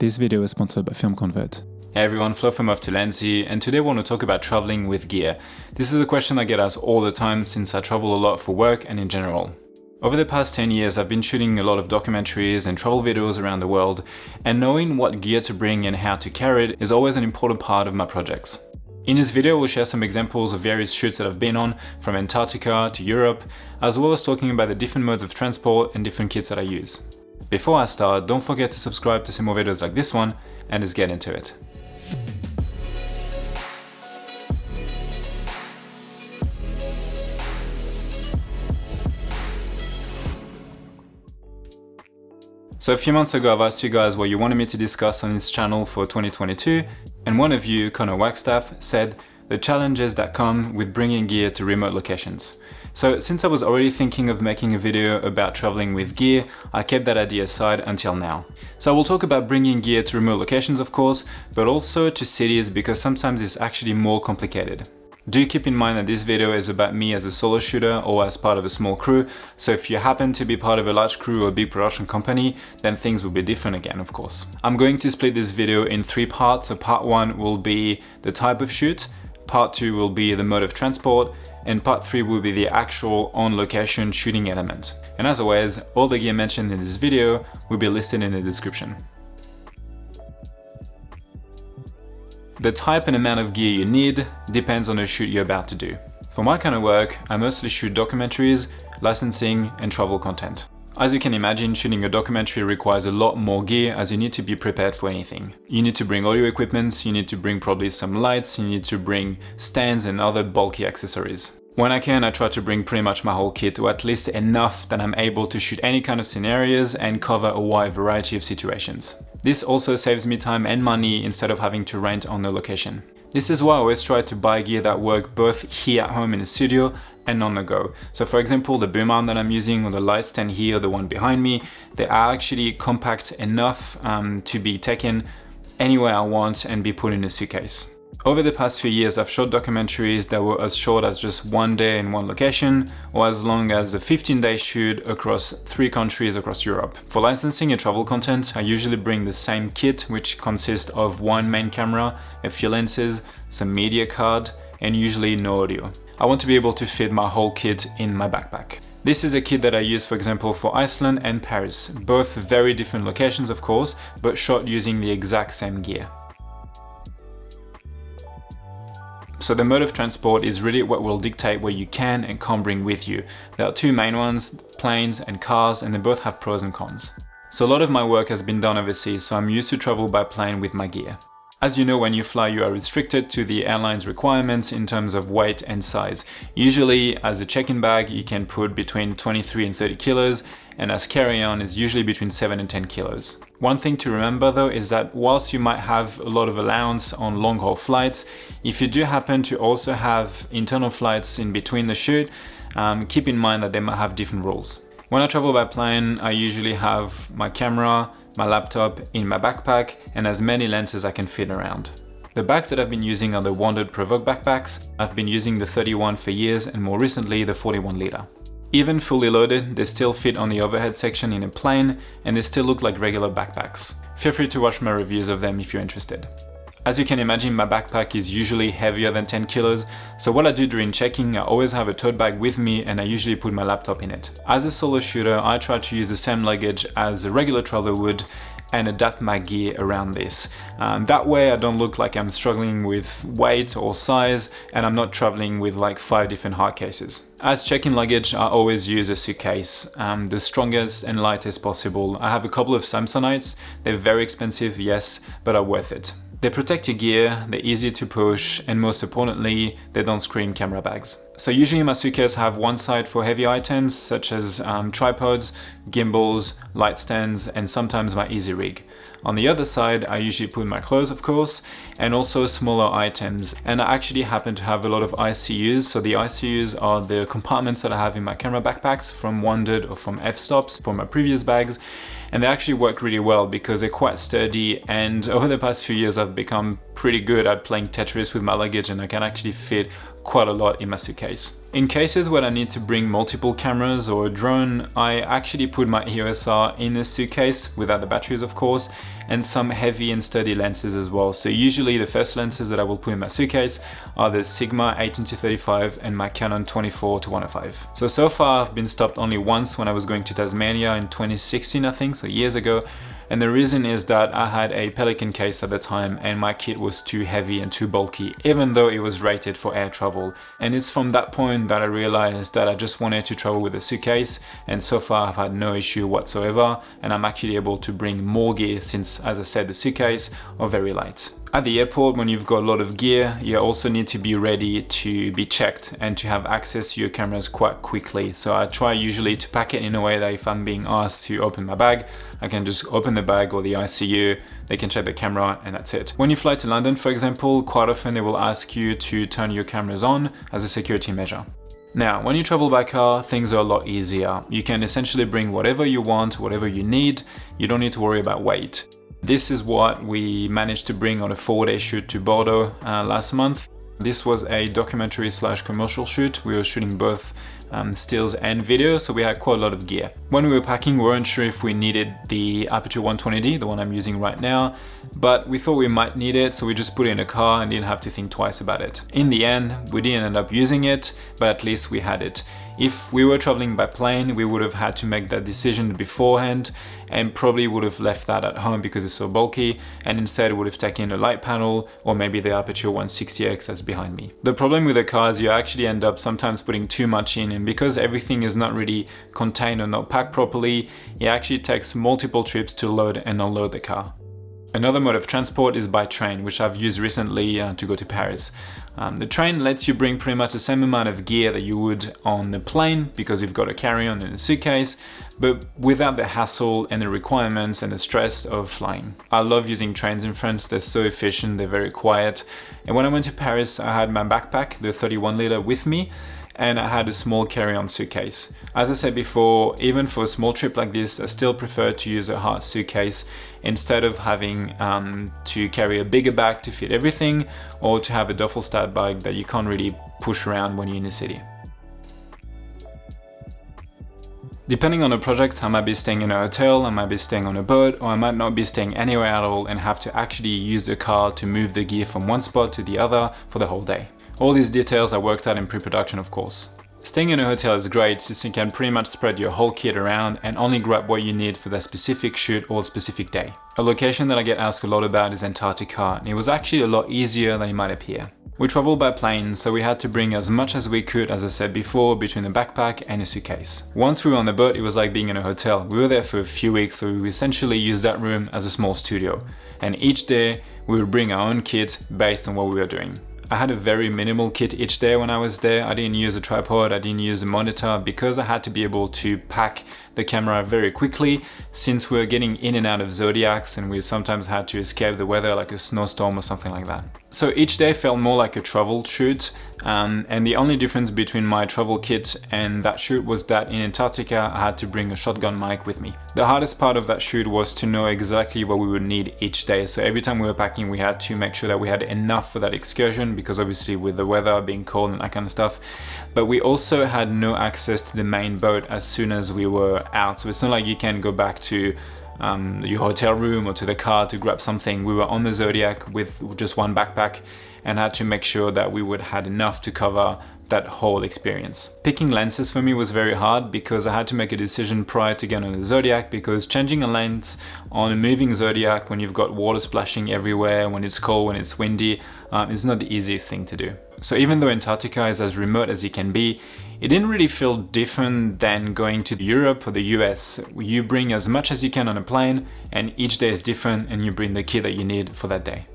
This video is sponsored by FilmConvert. Hey everyone, Flo from Off to Lenzy, and today I want to talk about traveling with gear. This is a question I get asked all the time since I travel a lot for work and in general. Over the past 10 years, I've been shooting a lot of documentaries and travel videos around the world, and knowing what gear to bring and how to carry it is always an important part of my projects. In this video, we'll share some examples of various shoots that I've been on, from Antarctica to Europe, as well as talking about the different modes of transport and different kits that I use. Before I start, don't forget to subscribe to see more videos like this one, and let's get into it. So a few months ago, I've asked you guys what you wanted me to discuss on this channel for 2022, and one of you, Connor Wagstaff, said the challenges that come with bringing gear to remote locations. So since I was already thinking of making a video about traveling with gear, I kept that idea aside until now. So I will talk about bringing gear to remote locations, of course, but also to cities because sometimes it's actually more complicated. Do keep in mind that this video is about me as a solo shooter or as part of a small crew, so if you happen to be part of a large crew or a big production company, then things will be different again, of course. I'm going to split this video in 3 parts, so part 1 will be the type of shoot, part 2 will be the mode of transport, and part 3 will be the actual on-location shooting element. And as always, all the gear mentioned in this video will be listed in the description. The type and amount of gear you need depends on the shoot you're about to do. For my kind of work, I mostly shoot documentaries, licensing, and travel content. As you can imagine, shooting a documentary requires a lot more gear as you need to be prepared for anything. You need to bring audio equipment, you need to bring probably some lights, you need to bring stands and other bulky accessories. When I can, I try to bring pretty much my whole kit, or at least enough that I'm able to shoot any kind of scenarios and cover a wide variety of situations. This also saves me time and money instead of having to rent on the location. This is why I always try to buy gear that work both here at home in the studio and on the go. So for example, the boom arm that I'm using or the light stand here, the one behind me, they are actually compact enough to be taken anywhere I want and be put in a suitcase. Over the past few years, I've shot documentaries that were as short as just 1 day in one location, or as long as a 15-day shoot across 3 countries across Europe. For licensing and travel content, I usually bring the same kit, which consists of 1 main camera, a few lenses, some media card, and usually no audio. I want to be able to fit my whole kit in my backpack. This is a kit that I use, for example, for Iceland and Paris, both very different locations of course, but shot using the exact same gear. So the mode of transport is really what will dictate what you can and can't bring with you. There are 2 main ones, planes and cars, and they both have pros and cons. So a lot of my work has been done overseas, so I'm used to travel by plane with my gear. As you know, when you fly, you are restricted to the airline's requirements in terms of weight and size. Usually, as a check-in bag, you can put between 23 and 30 kilos, and as carry-on is usually between 7 and 10 kilos. One thing to remember though is that whilst you might have a lot of allowance on long-haul flights, if you do happen to also have internal flights in between the shoot, keep in mind that they might have different rules. When I travel by plane, I usually have my camera, my laptop in my backpack, and as many lenses as I can fit around. The bags that I've been using are the Wandered Provoke backpacks. I've been using the 31 for years and more recently the 41 liter. Even fully loaded, they still fit on the overhead section in a plane and they still look like regular backpacks. Feel free to watch my reviews of them if you're interested. As you can imagine, my backpack is usually heavier than 10 kilos, so what I do during checking, I always have a tote bag with me and I usually put my laptop in it. As a solo shooter, I try to use the same luggage as a regular traveler would and adapt my gear around this. That way I don't look like I'm struggling with weight or size and I'm not traveling with like 5 different hard cases. As check-in luggage, I always use a suitcase, the strongest and lightest possible. I have a couple of Samsonites, they're very expensive, yes, but are worth it. They protect your gear, they're easy to push, and most importantly, they don't screen camera bags. So usually my suitcase have one side for heavy items such as tripods, gimbals, light stands, and sometimes my easy rig. On the other side, I usually put my clothes, of course, and also smaller items. And I actually happen to have a lot of ICUs. So the ICUs are the compartments that I have in my camera backpacks from Wandered or from f-stops for my previous bags. And they actually work really well because they're quite sturdy, and over the past few years I've become pretty good at playing Tetris with my luggage and I can actually fit quite a lot in my suitcase. In cases where I need to bring multiple cameras or a drone, I actually put my EOS R in a suitcase, without the batteries of course, and some heavy and sturdy lenses as well. So usually the first lenses that I will put in my suitcase are the Sigma 18-35 and my Canon 24-105. So far I've been stopped only once when I was going to Tasmania in 2016 I think, so years ago. And the reason is that I had a Pelican case at the time and my kit was too heavy and too bulky, even though it was rated for air travel. And it's from that point that I realized that I just wanted to travel with a suitcase, and so far I've had no issue whatsoever, and I'm actually able to bring more gear since, as I said, the suitcase are very light. At the airport, when you've got a lot of gear, you also need to be ready to be checked and to have access to your cameras quite quickly. So I try usually to pack it in a way that if I'm being asked to open my bag, I can just open the bag or the ICU, they can check the camera and that's it. When you fly to London, for example, quite often they will ask you to turn your cameras on as a security measure. Now, when you travel by car, things are a lot easier. You can essentially bring whatever you want, whatever you need. You don't need to worry about weight. This is what we managed to bring on a 4-day shoot to Bordeaux last month. This was a documentary / commercial shoot. We were shooting both stills and video, so we had quite a lot of gear. When we were packing, we weren't sure if we needed the Aperture 120D, the one I'm using right now, but we thought we might need it, so we just put it in a car and didn't have to think twice about it. In the end, we didn't end up using it, but at least we had it. If we were traveling by plane, we would have had to make that decision beforehand and probably would have left that at home because it's so bulky, and instead would have taken a light panel or maybe the Aperture 160X that's behind me. The problem with the car is you actually end up sometimes putting too much in, and because everything is not really contained or not packed properly, it actually takes multiple trips to load and unload the car. Another mode of transport is by train, which I've used recently to go to Paris. The train lets you bring pretty much the same amount of gear that you would on the plane because you've got a carry-on and a suitcase, but without the hassle and the requirements and the stress of flying. I love using trains in France, they're so efficient, they're very quiet. And when I went to Paris, I had my backpack, the 31 liter with me, and I had a small carry-on suitcase. As I said before, even for a small trip like this, I still prefer to use a hard suitcase instead of having to carry a bigger bag to fit everything, or to have a duffel stat bag that you can't really push around when you're in the city. Depending on the project, I might be staying in a hotel, I might be staying on a boat, or I might not be staying anywhere at all and have to actually use the car to move the gear from one spot to the other for the whole day. All these details are worked out in pre-production, of course. Staying in a hotel is great since you can pretty much spread your whole kit around and only grab what you need for that specific shoot or specific day. A location that I get asked a lot about is Antarctica, and it was actually a lot easier than it might appear. We traveled by plane, so we had to bring as much as we could, as I said before, between a backpack and a suitcase. Once we were on the boat, it was like being in a hotel. We were there for a few weeks, so we essentially used that room as a small studio. And each day, we would bring our own kit based on what we were doing. I had a very minimal kit each day when I was there. I didn't use a tripod, I didn't use a monitor because I had to be able to pack the camera very quickly since we were getting in and out of zodiacs and we sometimes had to escape the weather like a snowstorm or something like that. So each day felt more like a travel shoot, and the only difference between my travel kit and that shoot was that in Antarctica I had to bring a shotgun mic with me. The hardest part of that shoot was to know exactly what we would need each day, so every time we were packing we had to make sure that we had enough for that excursion because obviously with the weather being cold and that kind of stuff, but we also had no access to the main boat as soon as we were out, so it's not like you can go back to your hotel room or to the car to grab something. We were on the Zodiac with just one backpack and had to make sure that we would had enough to cover that whole experience. Picking lenses for me was very hard because I had to make a decision prior to getting on the Zodiac, because changing a lens on a moving Zodiac when you've got water splashing everywhere, when it's cold, when it's windy, is not the easiest thing to do. So even though Antarctica is as remote as it can be, it didn't really feel different than going to Europe or the US. You bring as much as you can on a plane and each day is different and you bring the kit that you need for that day.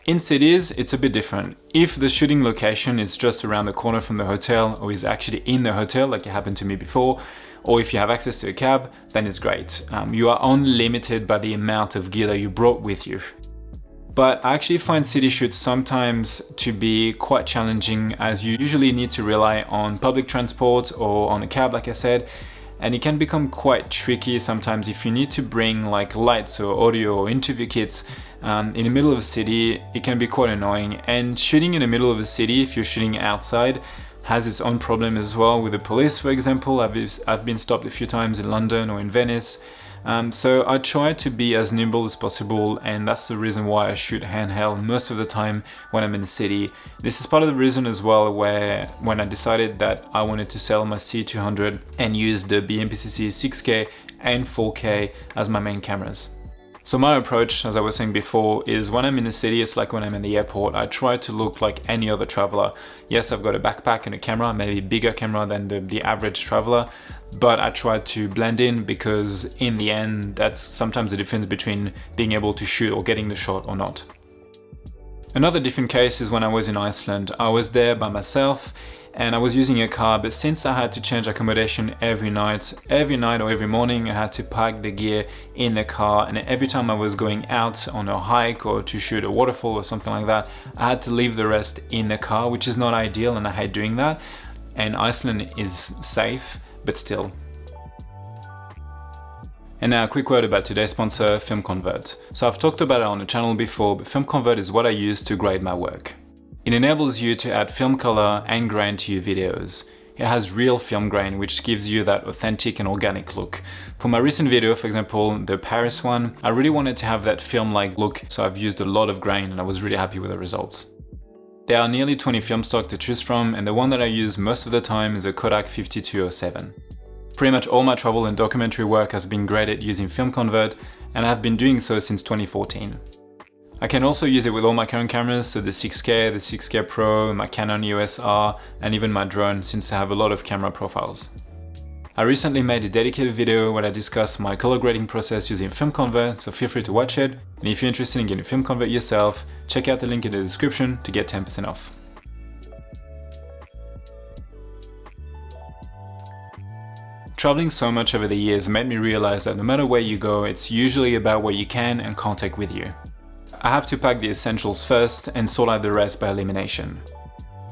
In cities, it's a bit different. If the shooting location is just around the corner from the hotel or is actually in the hotel, like it happened to me before, or if you have access to a cab, then it's great. You are only limited by the amount of gear that you brought with you. But I actually find city shoots sometimes to be quite challenging, as you usually need to rely on public transport or on a cab, like I said, and it can become quite tricky sometimes if you need to bring like lights or audio or interview kits in the middle of a city. It can be quite annoying, and shooting in the middle of a city, if you're shooting outside, has its own problem as well with the police, for example. I've been stopped a few times in London or in Venice. So I try to be as nimble as possible, and that's the reason why I shoot handheld most of the time when I'm in the city. This is part of the reason as well when I decided that I wanted to sell my C200 and use the BMPCC 6K and 4K as my main cameras. So my approach, as I was saying before, is when I'm in the city, it's like when I'm in the airport, I try to look like any other traveler. Yes, I've got a backpack and a camera, maybe a bigger camera than the average traveler, but I try to blend in because in the end, that's sometimes the difference between being able to shoot or getting the shot or not. Another different case is when I was in Iceland. I was there by myself and I was using a car, but since I had to change accommodation every night or every morning, I had to pack the gear in the car, and every time I was going out on a hike or to shoot a waterfall or something like that, I had to leave the rest in the car, which is not ideal, and I hate doing that. And Iceland is safe, but still. And now a quick word about today's sponsor, FilmConvert. So I've talked about it on the channel before, but FilmConvert is what I use to grade my work. It enables you to add film color and grain to your videos. It has real film grain, which gives you that authentic and organic look. For my recent video, for example, the Paris one, I really wanted to have that film-like look, so I've used a lot of grain and I was really happy with the results. There are nearly 20 film stock to choose from, and the one that I use most of the time is a Kodak 5207. Pretty much all my travel and documentary work has been graded using FilmConvert, and I've been doing so since 2014. I can also use it with all my current cameras, so the 6K, the 6K Pro, my Canon EOS R, and even my drone, since I have a lot of camera profiles. I recently made a dedicated video where I discuss my color grading process using FilmConvert, so feel free to watch it. And if you're interested in getting FilmConvert yourself, check out the link in the description to get 10% off. Traveling so much over the years made me realize that no matter where you go, it's usually about what you can and can't take with you. I have to pack the essentials first and sort out the rest by elimination.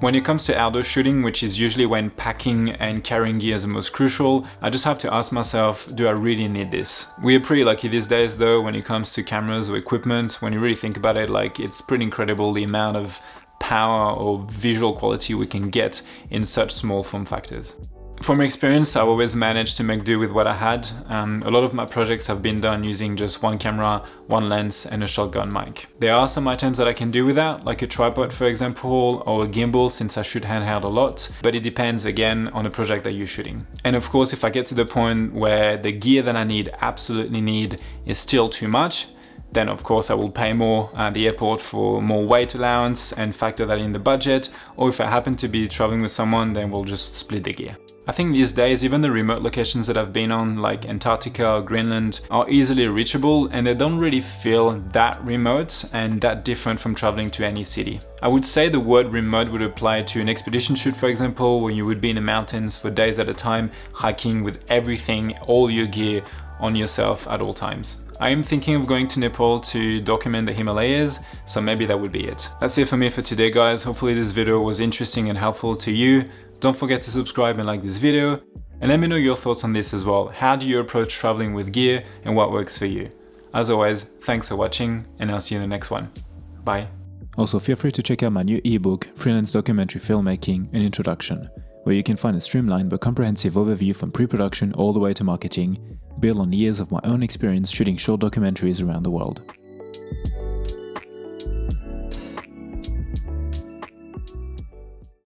When it comes to outdoor shooting, which is usually when packing and carrying gear is the most crucial, I just have to ask myself, do I really need this? We are pretty lucky these days though when it comes to cameras or equipment. When you really think about it, like, it's pretty incredible the amount of power or visual quality we can get in such small form factors. From experience, I've always managed to make do with what I had. A lot of my projects have been done using just one camera, one lens, and a shotgun mic. There are some items that I can do without, like a tripod for example, or a gimbal since I shoot handheld a lot, but it depends again on the project that you're shooting. And of course, if I get to the point where the gear that I absolutely need is still too much, then of course I will pay more at the airport for more weight allowance and factor that in the budget, or if I happen to be traveling with someone, then we'll just split the gear. I think these days even the remote locations that I've been on, like Antarctica or Greenland, are easily reachable and they don't really feel that remote and that different from traveling to any city. I would say the word remote would apply to an expedition shoot, for example, where you would be in the mountains for days at a time, hiking with everything, all your gear on yourself at all times. I am thinking of going to Nepal to document the Himalayas, so maybe that would be it. That's it for me for today, guys. Hopefully this video was interesting and helpful to you. Don't forget to subscribe and like this video, and let me know your thoughts on this as well. How do you approach traveling with gear and what works for you? As always, thanks for watching, and I'll see you in the next one. Bye. Also, feel free to check out my new ebook, Freelance Documentary Filmmaking, an Introduction, where you can find a streamlined but comprehensive overview from pre-production all the way to marketing, built on years of my own experience shooting short documentaries around the world.